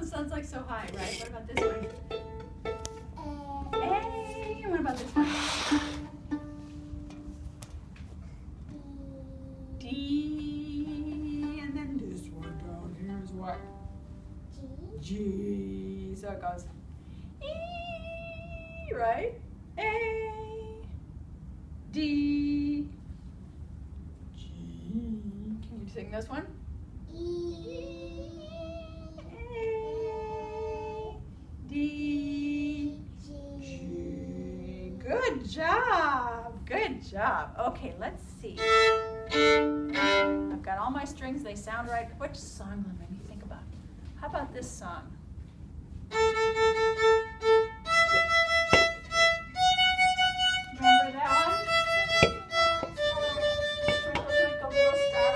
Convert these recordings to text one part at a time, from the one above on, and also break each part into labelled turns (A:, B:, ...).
A: it sounds like so high, right? What about this one? A. What about this one? D. And then this one down here is what? G. So it goes E, right? A, D, G. Can you sing this one? E, A, D, G. Good job. Good job. Okay, let's see. I've got all my strings. They sound right. Which song? Let me think about. How about this song? Remember that one? Twinkle, twinkle, little star.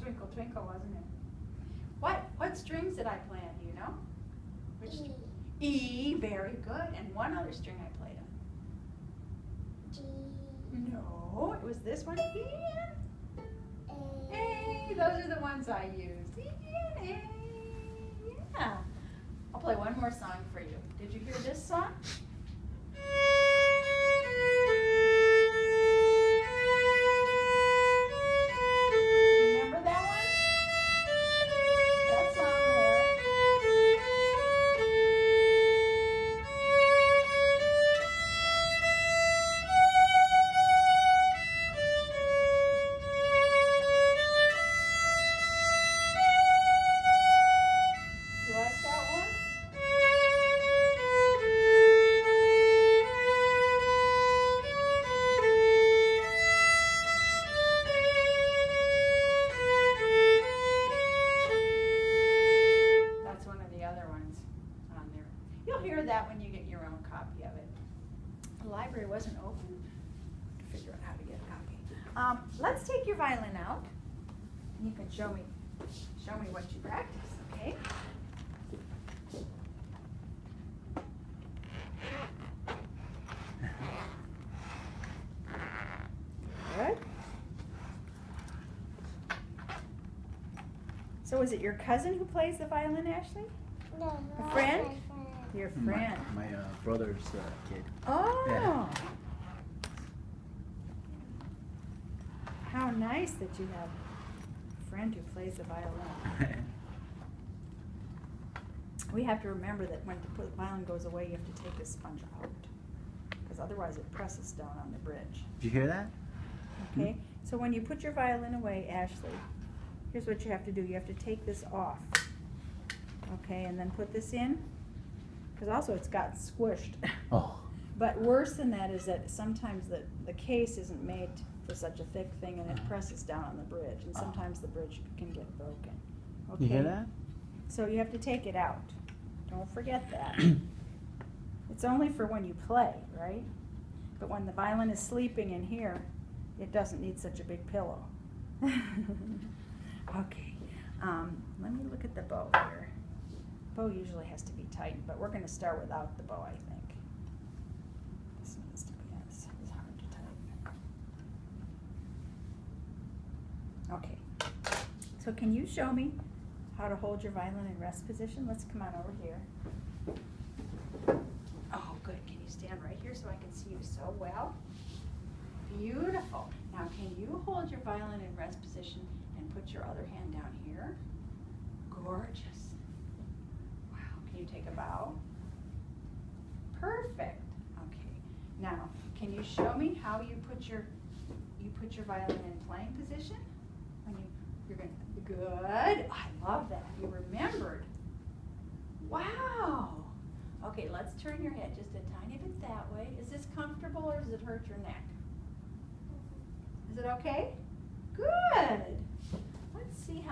A: Twinkle, twinkle, wasn't it? What strings did I play on? Do you know? Which E, very good. And one other string I played on.
B: G.
A: No, it was this one. E and A. Those are the ones I used. E and A. Yeah. I'll play one more song for you. Did you hear this song? That when you get your own copy of it. The library wasn't open to figure out how to get a copy. Let's take your violin out. And you can show me what you practice, okay? Good. So is it your cousin who plays the violin, Ashley?
B: No,
A: A friend?
B: my friend.
A: Your friend.
C: My brother's kid.
A: Oh.
C: Yeah.
A: How nice that you have a friend who plays the violin. We have to remember that when the violin goes away, you have to take the sponge out, because otherwise it presses down on the bridge.
C: Did you hear that?
A: Okay? So when you put your violin away, Ashley, here's what you have to do. You have to take this off. Okay, and then put this in. Because also it's got squished.
C: Oh.
A: But worse than that is that sometimes the case isn't made for such a thick thing and it presses down on the bridge. And sometimes the bridge can get broken. Okay?
C: You hear that?
A: So you have to take it out. Don't forget that. It's only for when you play, right? But when the violin is sleeping in here, it doesn't need such a big pillow. Okay. Let me look at the bow here. Bow usually has to be tightened, but we're going to start without the bow, I think. This needs to be, this is hard to tighten. Okay. So can you show me how to hold your violin in rest position? Let's come on over here. Oh, good. Can you stand right here so I can see you so well? Beautiful. Now, can you hold your violin in rest position and put your other hand down here? Gorgeous. Can you take a bow? Perfect. Okay. Now, can you show me how you put your violin in playing position? When you're going to, good. I love that. You remembered. Wow. Okay, let's turn your head just a tiny bit that way. Is this comfortable or does it hurt your neck? Is it okay? Good. Let's see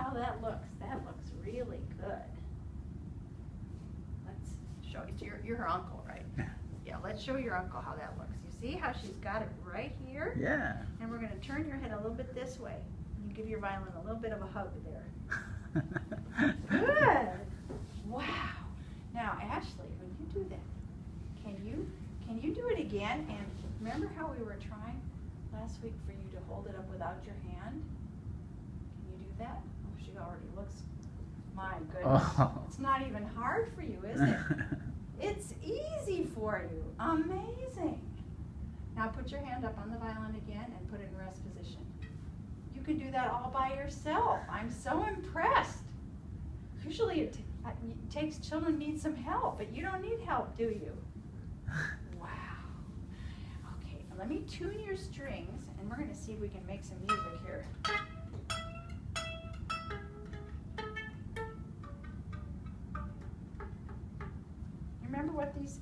A: you're her uncle, right? Yeah, let's show your uncle how that looks. You see how she's got it right here?
C: Yeah.
A: And we're going to turn your head a little bit this way. You give your violin a little bit of a hug there. Good. Wow. Now, Ashley, when you do that, can you do it again? And remember how we were trying last week for you to hold it up without your hand? Can you do that? Oh, she already looks. My goodness.
C: Oh.
A: It's not even hard for you, is it? It's easy for you. Amazing. Now put your hand up on the violin again and put it in rest position. You can do that all by yourself. I'm so impressed. Usually it takes children need some help, but you don't need help, do you? Wow. Okay, let me tune your strings, and we're going to see if we can make some music here. Remember what these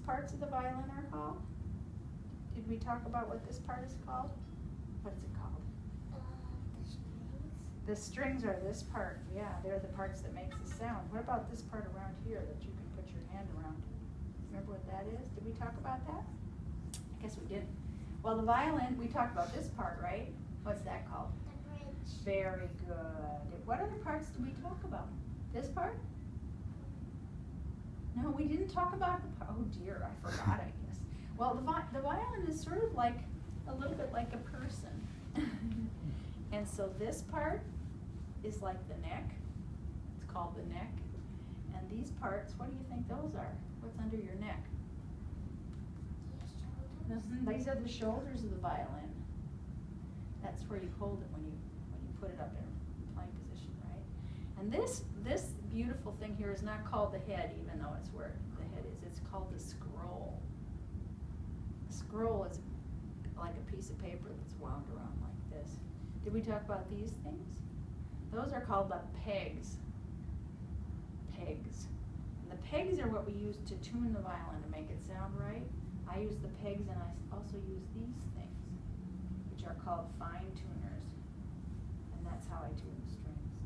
A: parts of the violin are called? Did we talk about what this part is called? What is it called?
B: The strings.
A: The strings are this part. Yeah, they're the parts that makes the sound. What about this part around here that you can put your hand around? Remember what that is? Did we talk about that? I guess we didn't. Well, the violin, we talked about this part, right? What's that called?
B: The bridge.
A: Very good. What other parts did we talk about? This part? No, we didn't talk about the part. Oh dear, I forgot, I guess. Well, the violin is sort of like, a little bit like a person. And so this part is like the neck. It's called the neck. And these parts, what do you think those are? What's under your neck?
B: Your shoulders.
A: These are the shoulders of the violin. That's where you hold it when you put it up in playing position, right? And this beautiful thing here is not called the head, even though it's where the head is. It's called the scroll. The scroll is like a piece of paper that's wound around like this. Did we talk about these things? Those are called the pegs. Pegs. And the pegs are what we use to tune the violin to make it sound right. I use the pegs, and I also use these things, which are called fine tuners. And that's how I tune the strings.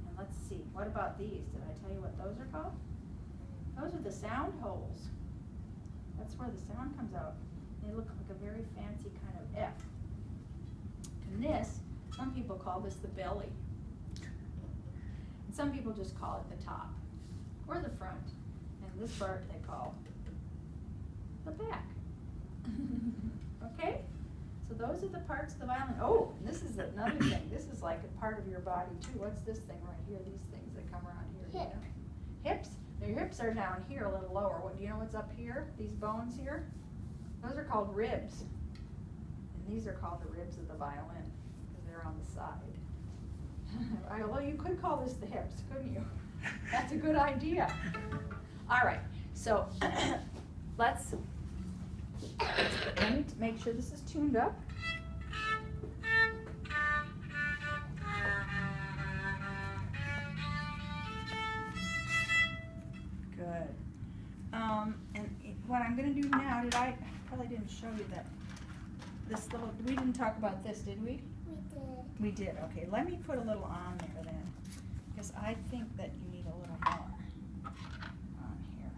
A: And let's see, what about these? Did I tell you what those are called? Those are the sound holes. That's where the sound comes out. They look like a very fancy kind of F. And this, some people call this the belly. And some people just call it the top or the front. And this part they call the back. Okay? So those are the parts of the violin. Oh, and this is another thing. This is like a part of your body too. What's this thing right here? These things that come around here.
B: Hip.
A: You know? Hips. Now your hips are down here a little lower. What do you know what's up here? These bones here? Those are called ribs. And these are called the ribs of the violin because they're on the side. Although you could call this the hips, couldn't you? That's a good idea. All right, so let me make sure this is tuned up. Good. And what I'm going to do now, I probably didn't show you that. This little, we didn't talk about this, did we?
B: We did.
A: We did, okay. Let me put a little on there then, because I think that you need a little more on here.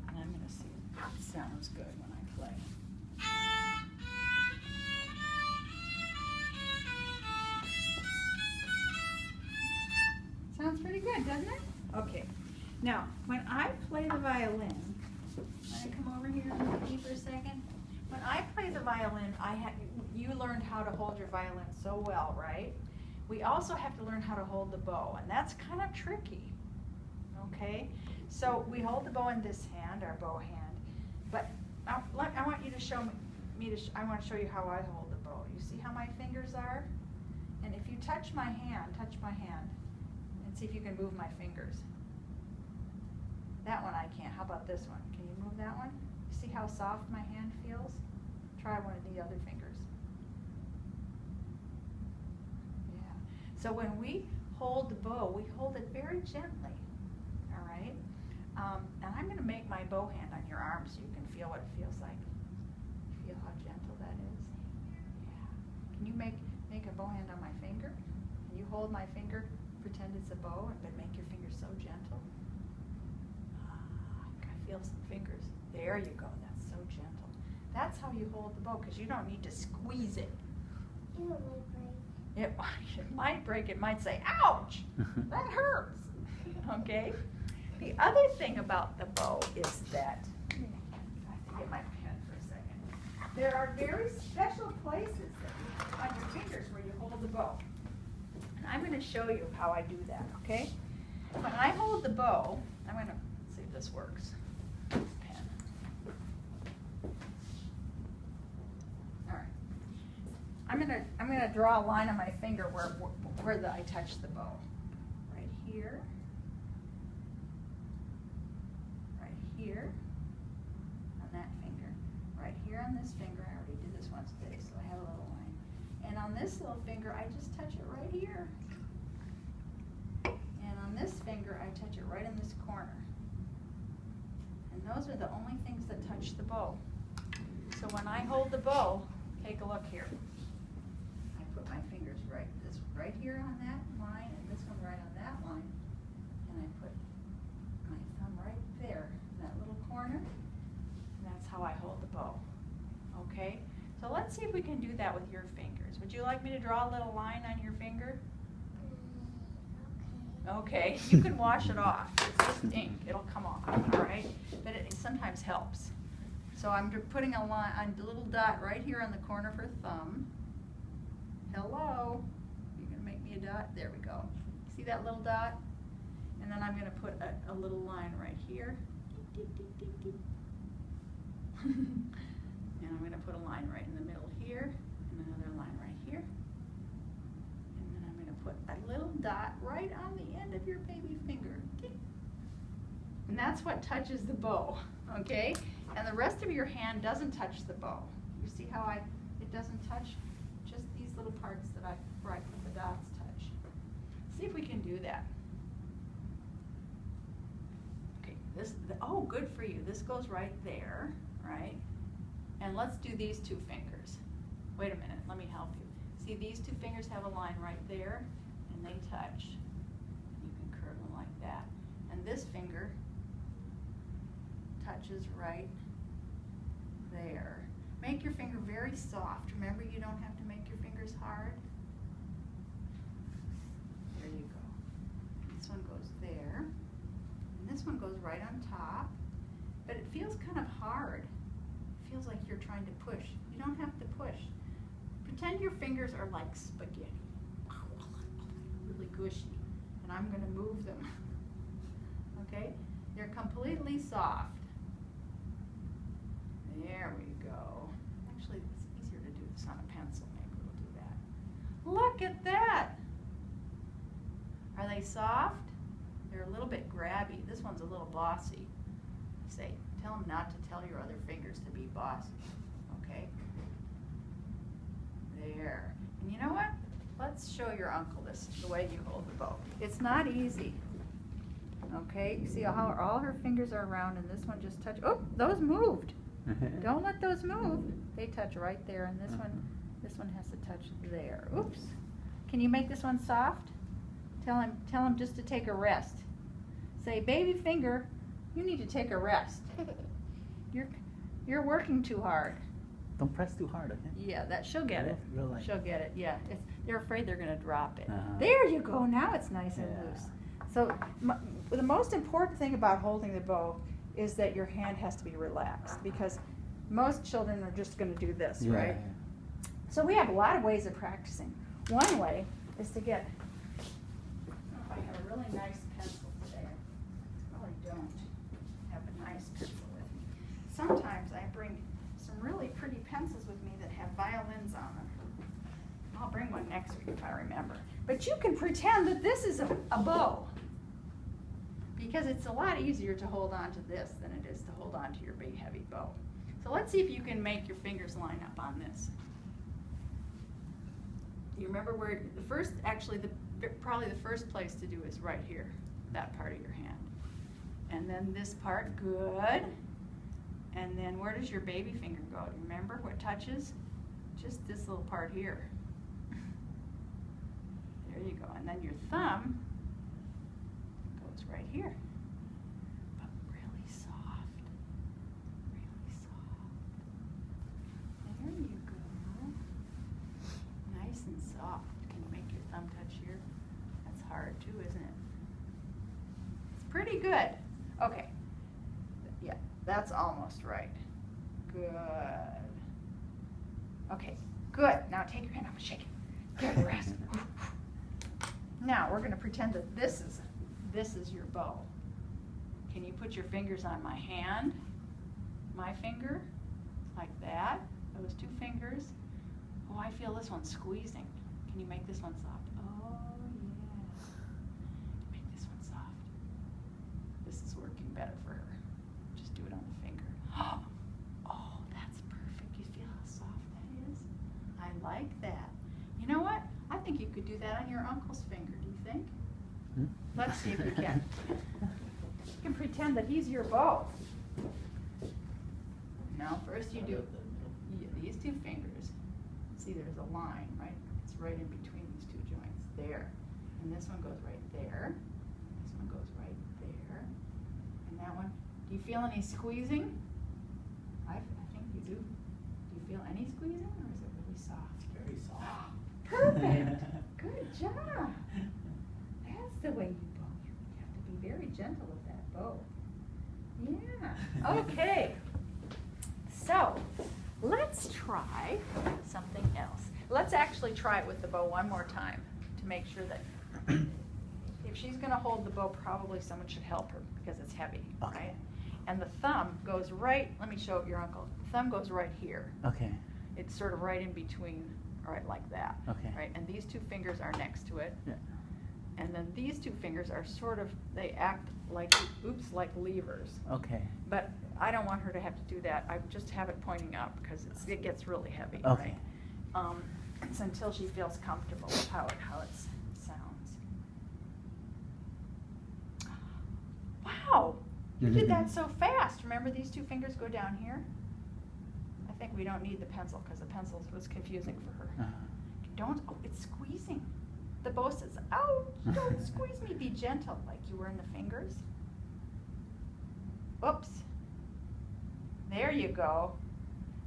A: And I'm going to see if it sounds good when I play. Sounds pretty good, doesn't it? Okay. Now, when I play the violin, I'm going to come over here and look at you for a second. When I play the violin, you learned how to hold your violin so well, right? We also have to learn how to hold the bow, and that's kind of tricky, okay? So we hold the bow in this hand, our bow hand, but I want you to show I want to show you how I hold the bow. You see how my fingers are? And if you touch my hand, and see if you can move my fingers. That one I can't. How about this one? Can you move that one? See how soft my hand feels? Try one of the other fingers. Yeah. So when we hold the bow, we hold it very gently. All right? And I'm going to make my bow hand on your arm so you can feel what it feels like. Feel how gentle that is? Yeah. Can you make a bow hand on my finger? finger. Can you hold my finger, pretend it's a bow, but make your finger so gentle? I feel some fingers. There you go. That's so gentle. That's how you hold the bow, because you don't need to squeeze it.
B: It might break.
A: It might break. It might say, ouch, that hurts. Okay? The other thing about the bow is that, I have to get my pen for a second. There are very special places on your fingers where you hold the bow. And I'm going to show you how I do that, okay? When I hold the bow, I'm going to see if this works. Pen. All right. I'm gonna draw a line on my finger where I touch the bow. Right here. Right here. On that finger. Right here on this finger. I already did this once today, so I have a little line. And on this little finger, I just touch it right here. And on this finger, I touch it right in this corner. And those are the only things that touch the bow. So when I hold the bow, take a look here. I put my fingers right here on that line, and this one right on that line. And I put my thumb right there in that little corner. And that's how I hold the bow. Okay? So let's see if we can do that with your fingers. Would you like me to draw a little line on your finger? Okay, you can wash it off. It's just ink. It'll come off, all right? But it sometimes helps. So I'm putting a line, a little dot right here on the corner for thumb. Hello. You're going to make me a dot? There we go. See that little dot? And then I'm going to put a little line right here. And I'm going to put a line right in the middle here, and another line right here. And then I'm going to put a little dot right on the end of your baby finger. And that's what touches the bow, okay? And the rest of your hand doesn't touch the bow. You see how it doesn't touch? Just these little parts where I put the dots touch. See if we can do that. Okay, oh, good for you. This goes right there, right? And let's do these two fingers. Wait a minute, let me help you. See, these two fingers have a line right there, and they touch. You can curve them like that. And this finger touches right there. Make your finger very soft. Remember, you don't have to make your fingers hard. There you go. This one goes there. And this one goes right on top. But it feels kind of hard. It feels like you're trying to push. You don't have to push. Pretend your fingers are like spaghetti. Really gushy. And I'm going to move them. Okay? They're completely soft. There we go. Actually, it's easier to do this on a pencil. Maybe we'll do that. Look at that. Are they soft? They're a little bit grabby. This one's a little bossy. Say, tell them not to tell your other fingers to be bossy. Okay? There. And you know what? Let's show your uncle this, the way you hold the bow. It's not easy. Okay? You see how all her fingers are around, and this one just touched. Oh, those moved. Don't let those move. They touch right there, and this one has to touch there. Oops. Can you make this one soft? Tell him just to take a rest. Say, baby finger, you need to take a rest. You're working too hard.
C: Don't press too hard, okay?
A: Yeah, she'll get it.
C: Really?
A: She'll get it. Yeah, they're afraid they're going to drop it.
C: Uh-huh.
A: There you go. Now it's nice and
C: Yeah.
A: loose. So the most important thing about holding the bow is that your hand has to be relaxed, because most children are just going to do this,
C: Yeah.
A: right? So we have a lot of ways of practicing. One way is to get, I don't know if I have a really nice pencil today. I probably don't have a nice pencil with me. Sometimes I bring some really pretty pencils with me that have violins on them. I'll bring one next week if I remember. But you can pretend that this is a bow, because it's a lot easier to hold on to this than it is to hold on to your big heavy bow. So let's see if you can make your fingers line up on this. You remember where probably the first place to do is right here, that part of your hand. And then this part, good. And then where does your baby finger go? Do you remember what touches? Just this little part here. There you go. And then your thumb goes right here. But really soft. Really soft. There you go. Nice and soft. Can you make your thumb touch here? That's hard too, isn't it? It's pretty good. Okay. Yeah, that's almost right. Good. Okay, good. Now take your hand off and shake it. Good rest. Now we're going to pretend that this is your bow. Can you put your fingers on my hand? My finger? Like that. Those two fingers. Oh, I feel this one squeezing. Can you make this one soft? Oh, yeah. Make this one soft. This is working better for her. Just do it on the finger. Oh, that's perfect. You feel how soft that is? I like that. You know what? I think you could do that on your uncle's finger. Do you think? Let's see if you can. You can pretend that he's your bow. Now, first you do these two fingers. See, there's a line, right? It's right in between these two joints. There. And this one goes right there. This one goes right there. And that one. Do you feel any squeezing? I think you do. Do you feel any squeezing, or is it really soft?
C: Very soft.
A: Perfect. Good job. That's the way you bow. You have to be very gentle with that bow. Yeah. Okay. So, let's try something else. Let's actually try it with the bow one more time to make sure that if she's going to hold the bow, probably someone should help her because it's heavy,
C: Okay.
A: right? And the thumb goes right, let me show your uncle. The thumb goes right here.
C: Okay.
A: It's sort of right in between, right like that.
C: Okay.
A: Right, and these two fingers are next to it.
C: Yeah.
A: And then these two fingers are sort of, they act like, oops, like levers.
C: Okay.
A: But I don't want her to have to do that. I just have it pointing up because it gets really heavy,
C: Okay.
A: right? It's until she feels comfortable with how it sounds. Wow, you did that so fast. Remember these two fingers go down here? I think we don't need the pencil because the pencil was confusing for her. Don't, oh, it's squeezing. The bow says, ouch, don't squeeze me. Be gentle, like you were in the fingers. Oops. There you go.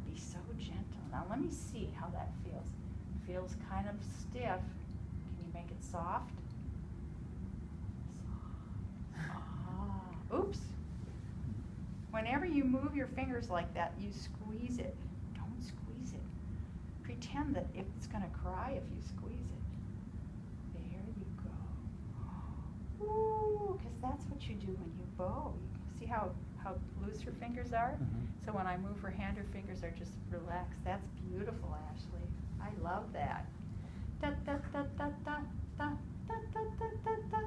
A: Be so gentle. Now let me see how that feels. Feels kind of stiff. Can you make it soft? Ah, oops. Whenever you move your fingers like that, you squeeze it. Don't squeeze it. Pretend that it's going to cry if you squeeze it. There you go. Ooh, because that's what you do when you bow. See how loose her fingers are? So when I move her hand, her fingers are just relaxed. That's beautiful, Ashley. I love that. Da da da da da da da da da da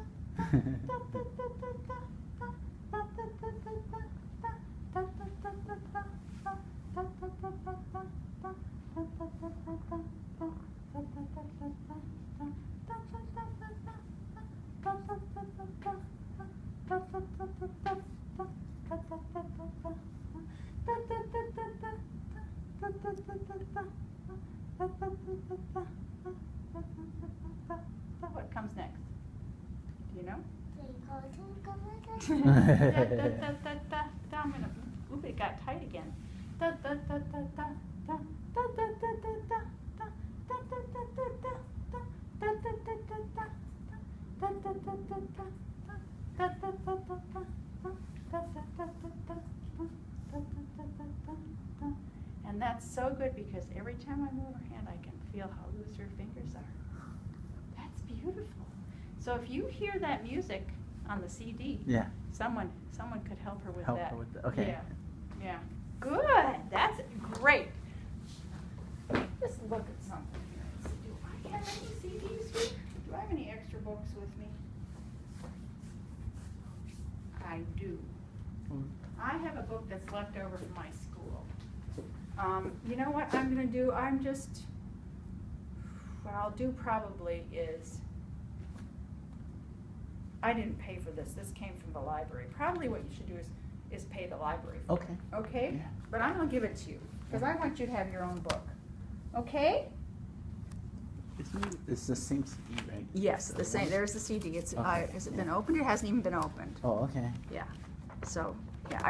A: What comes next? Do you know? I'm gonna. Oop! It got tight again. And that's so good because every time I move her hand, I can feel how loose her fingers are. That's beautiful. So if you hear that music on the CD,
C: yeah.
A: someone could help her with
C: Help
A: that.
C: her with okay.
A: Yeah. Yeah. Good. That's great. Just look at something here. Do I have any CDs here? Do I have any extra books with me? I do. I have a book that's left over from my school. You know what I'm going to do? What I'll do probably is, I didn't pay for this. This came from the library. Probably what you should do is pay the library for
C: Okay.
A: it. Okay?
C: Yeah.
A: But I'm going to give it to you because I want you to have your own book. Okay?
C: It's the same CD, right?
A: Yes, the same, there's the CD. It's,
C: Okay.
A: has it been opened? It hasn't even been opened.
C: Oh, okay.
A: Yeah, so, yeah,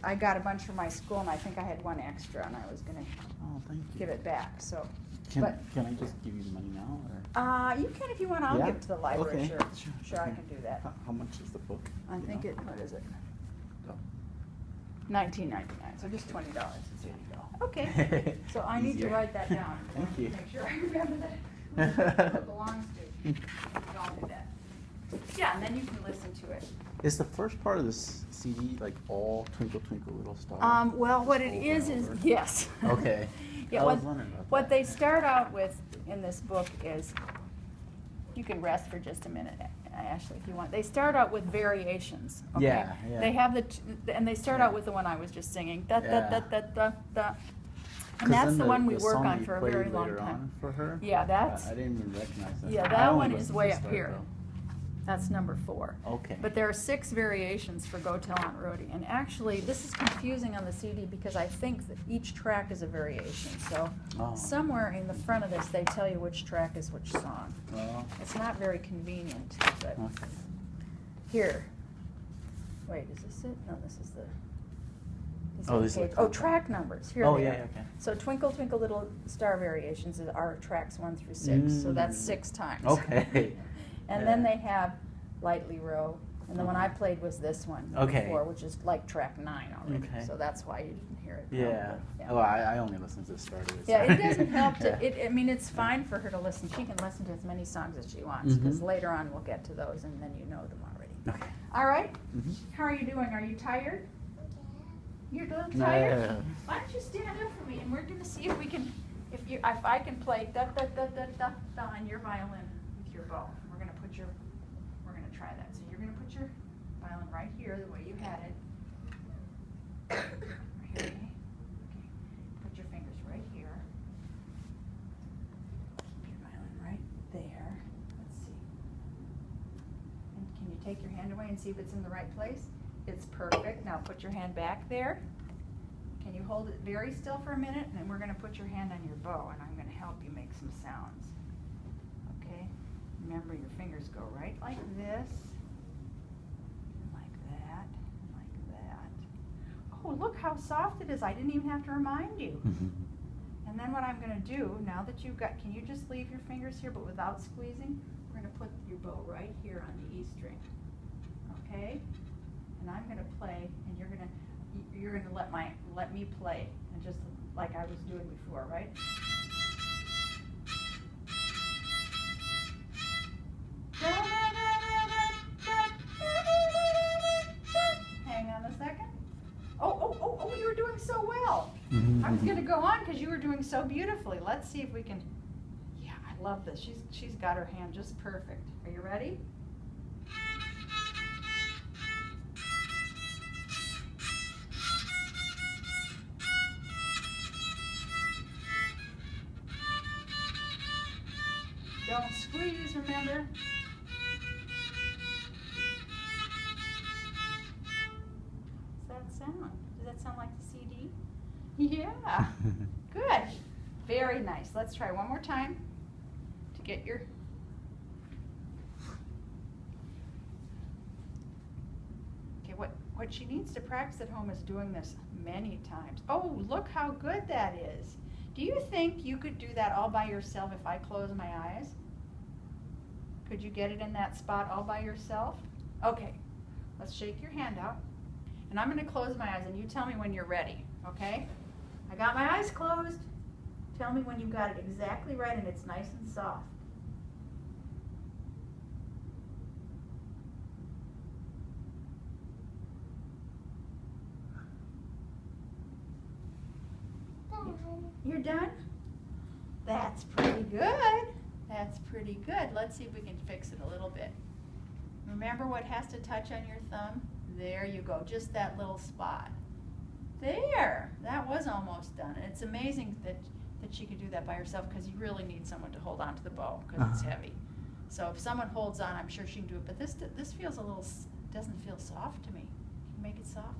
A: I got a bunch from my school and I think I had one extra and I was gonna
C: Oh, thank you.
A: give it back, so.
C: Can
A: but-
C: I just give you the money now, or?
A: You can if you want, I'll
C: Yeah?
A: give it to the library,
C: Okay.
A: sure. Sure, I
C: okay.
A: can do that.
C: How much is the book?
A: I
C: You
A: think
C: know?
A: what is it?
C: Oh.
A: $19.99, so just $20.
C: There you go.
A: Okay, so I need to
C: Easier.
A: write that down.
C: Thank you.
A: Make sure I remember that, who it belongs to. Don't do that. Yeah, and then you can listen to it.
C: Is the first part of this CD like all Twinkle Twinkle Little Star?
A: Well, what it
C: Over
A: is
C: and over?
A: yes.
C: Okay.
A: Yeah,
C: I was
A: what,
C: wondering about
A: what
C: that.
A: they start out with in this book is, you can rest for just a minute, Ashley, if you want. They start out with variations, okay?
C: Yeah, yeah.
A: They have and they start out with the one I was just singing, da da da da da da.
C: 'Cause
A: And that's
C: then
A: the one we
C: the
A: work
C: song
A: on
C: you
A: for a
C: played
A: very long
C: later
A: time.
C: on for her?
A: Yeah, that's-
C: I didn't even recognize that.
A: Yeah,
C: I
A: that
C: only
A: one is
C: listened to
A: way
C: the
A: up
C: start,
A: here. That's number 4.
C: Okay.
A: But there are 6 variations for Go Tell Aunt Rhody. And actually, this is confusing on the CD because I think that each track is a variation. So
C: Oh.
A: somewhere in the front of this, they tell you which track is which song.
C: Well,
A: It's not very convenient, but
C: okay.
A: here. Wait, is this it? No, this is the. these
C: Oh,
A: are
C: these are
A: page-
C: the
A: oh,
C: top
A: track numbers. Here
C: Oh,
A: they
C: yeah,
A: are.
C: yeah, okay.
A: So Twinkle Twinkle Little Star Variations are tracks 1 through 6. So that's
C: Mm.
A: 6 times.
C: Okay.
A: And then they have Lightly Row, and the one I played was this one
C: Okay.
A: before, which is like track 9 already.
C: Okay.
A: So that's why you didn't hear it.
C: Yeah.
A: probably.
C: Oh, I only listened to the start of it.
A: Yeah,
C: so-
A: it doesn't help to.
C: Yeah.
A: I mean, it's fine for her to listen. She can listen to as many songs as she wants because
C: Mhm.
A: later on we'll get to those, and then you know them already.
C: Okay.
A: All right.
C: Mhm.
A: How are you doing? Are you tired? You're a little
C: No,
A: tired.
C: yeah.
A: Why don't you stand up for me, and we're going to see if we can, if I can play da da da da da da on your violin with your bow. We're going to try that. So you're going to put your violin right here, the way you had it. Right here, okay? Okay. Put your fingers right here. Keep your violin right there. Let's see. And can you take your hand away and see if it's in the right place? It's perfect. Now put your hand back there. Can you hold it very still for a minute? And then we're going to put your hand on your bow, and I'm going to help you make some sounds. Okay? Remember, your fingers go right like this, and like that, and like that. Oh, look how soft it is. I didn't even have to remind you.
C: Mhm.
A: And then what I'm going to do, now that you've got, can you just leave your fingers here but without squeezing? We're going to put your bow right here on the E string. Okay? And I'm going to play, and you're going to let me play, and just like I was doing before, right? Hang on a second. Oh, you were doing so well. I was going to go on because you were doing so beautifully. Let's see if we can. Yeah, I love this. She's got her hand just perfect. Are you ready? Don't squeeze, remember? What's that sound? Does that sound like the CD? Yeah. Good. Very nice. Let's try one more time to get your. Okay, what she needs to practice at home is doing this many times. Oh, look how good that is. Do you think you could do that all by yourself if I close my eyes? Could you get it in that spot all by yourself? Okay, let's shake your hand out. And I'm going to close my eyes, and you tell me when you're ready, okay? I got my eyes closed. Tell me when you got it exactly right and it's nice and soft. You're done? That's pretty good. That's pretty good. Let's see if we can fix it a little bit. Remember what has to touch on your thumb? There you go, just that little spot. There, that was almost done. And it's amazing that she could do that by herself because you really need someone to hold on to the bow because it's heavy. So if someone holds on, I'm sure she can do it. But this feels a little, doesn't feel soft to me. Can you make it soft?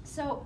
A: So